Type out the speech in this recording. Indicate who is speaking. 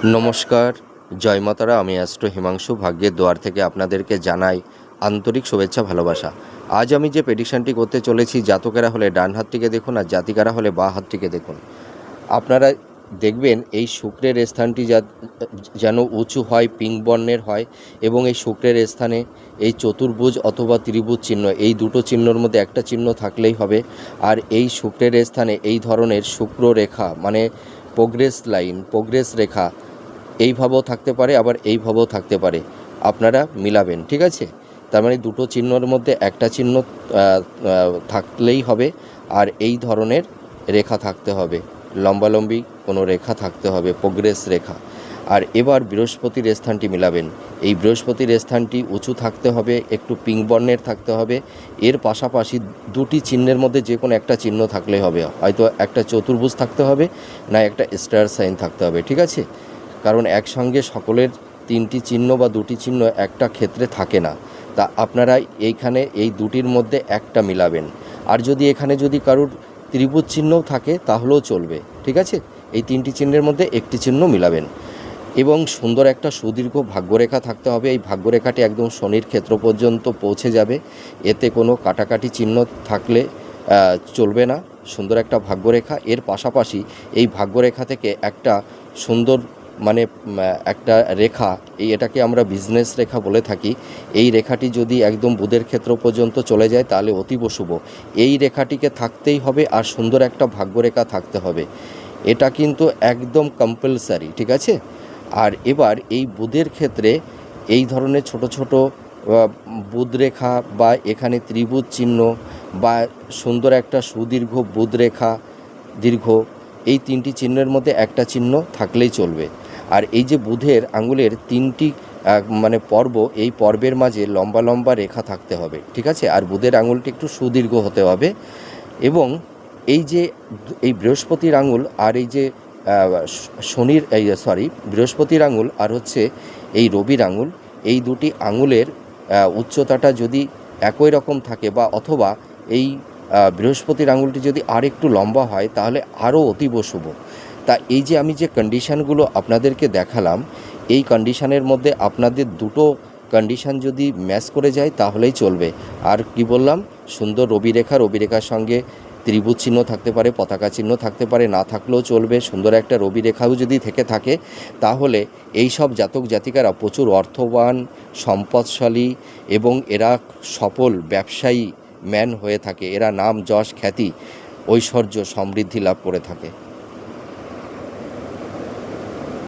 Speaker 1: নমস্কার, জয় মাতারা। আমি অ্যাস্ট্রো হিমাংশু ভাগ্যের দুয়ার থেকে আপনাদেরকে জানাই আন্তরিক শুভেচ্ছা, ভালোবাসা। আজ আমি যে প্রেডিকশানটি করতে চলেছি, জাতকেরা হলে ডান হাতটিকে দেখুন আর জাতিকারা হলে বাঁ হাতটিকে দেখুন। আপনারা দেখবেন এই শুক্রের স্থানটি যেন উঁচু হয়, পিঙ্ক বর্ণের হয় এবং এই শুক্রের স্থানে এই চতুর্ভুজ অথবা ত্রিভুজ চিহ্ন, এই দুটো চিহ্নর মধ্যে একটা চিহ্ন থাকলেই হবে। আর এই শুক্রের স্থানে এই ধরনের শুক্র রেখা মানে প্রোগ্রেস লাইন, প্রোগ্রেস রেখা এইভাবেও থাকতে পারে, আবার এইভাবেও থাকতে পারে। আপনারা মিলাবেন, ঠিক আছে? তার মানে দুটো চিহ্নর মধ্যে একটা চিহ্ন থাকলেই হবে, আর এই ধরনের রেখা থাকতে হবে, লম্বালম্বি কোনো রেখা থাকতে হবে, প্রোগ্রেস রেখা। আর এবার বৃহস্পতির স্থানটি মিলাবেন। এই বৃহস্পতির স্থানটি উঁচু থাকতে হবে, একটু পিঙ্ক বর্ণের থাকতে হবে। এর পাশাপাশি দুটি চিহ্নের মধ্যে যে কোনো একটা চিহ্ন থাকলে হবে, হয়তো একটা চতুর্ভুজ থাকতে হবে, না একটা স্টার সাইন থাকতে হবে, ঠিক আছে? কারণ একসঙ্গে সকলের তিনটি চিহ্ন বা দুটি চিহ্ন একটা ক্ষেত্রে থাকে না। তা আপনারা এইখানে এই দুটির মধ্যে একটা মিলাবেন। আর যদি এখানে যদি কারুর ত্রিভুজ চিহ্নও থাকে তাহলেও চলবে, ঠিক আছে? এই তিনটি চিহ্নের মধ্যে একটি চিহ্ন মিলাবেন এবং সুন্দর একটা সুদীর্ঘ ভাগ্যরেখা থাকতে হবে। এই ভাগ্যরেখাটি একদম শনির ক্ষেত্র পর্যন্ত পৌঁছে যাবে, এতে কোনো কাটাকাটি চিহ্ন থাকলে চলবে না। সুন্দর একটা ভাগ্যরেখা। এর পাশাপাশি এই ভাগ্যরেখা থেকে একটা সুন্দর মানে একটা রেখা, এটাকে আমরা বিজনেস রেখা বলে থাকি। এই রেখাটি যদি একদম বুধের ক্ষেত্র পর্যন্ত চলে যায় তাহলে অতীব শুভ। এই রেখাটিকে থাকতেই হবে আর সুন্দর একটা ভাগ্যরেখা থাকতে হবে, এটা কিন্তু একদম কম্পালসারি, ঠিক আছে? আর এবার এই বুধের ক্ষেত্রে এই ধরনের ছোট ছোট বুধ রেখা বা এখানে ত্রিভুজ চিহ্ন বা সুন্দর একটা সুদীর্ঘ বুধ রেখা, দীর্ঘ, এই তিনটি চিহ্নের মধ্যে একটা চিহ্ন থাকলেই চলবে। আর এই যে বুধের আঙুলের তিনটি মানে পর্ব, এই পর্বের মাঝে লম্বা লম্বা রেখা থাকতে হবে, ঠিক আছে? আর বুধের আঙুলটি একটু সুদীর্ঘ হতে হবে। এবং এই যে এই বৃহস্পতির আঙুল আর এই যে শনির বৃহস্পতির আঙুল আর হচ্ছে এই রবির আঙুল, এই দুটি আঙুলের উচ্চতাটা যদি একই রকম থাকে বা অথবা এই বৃহস্পতির আঙুলটি যদি আর একটু লম্বা হয় তাহলে আরও অতীব শুভ। তা এই যে আমি যে কন্ডিশানগুলো আপনাদেরকে দেখালাম, এই কন্ডিশানের মধ্যে আপনাদের দুটো কন্ডিশান যদি ম্যাচ করে যায় তাহলেই চলবে। আর কি বললাম, সুন্দর রবি রেখার সঙ্গে ত্রিভুজ চিহ্ন থাকতে পারে, পতাকা চিহ্ন থাকতে পারে, না থাকলেও চলবে। সুন্দর একটা রবি রেখাও যদি থেকে থাকে তাহলে এই সব জাতক জাতিকারা প্রচুর অর্থবান, সম্পদশালী এবং এরা সফল ব্যবসায়ী ম্যান হয়ে থাকে। এরা নাম, যশ, খ্যাতি, ঐশ্বর্য, সমৃদ্ধি লাভ করে থাকে।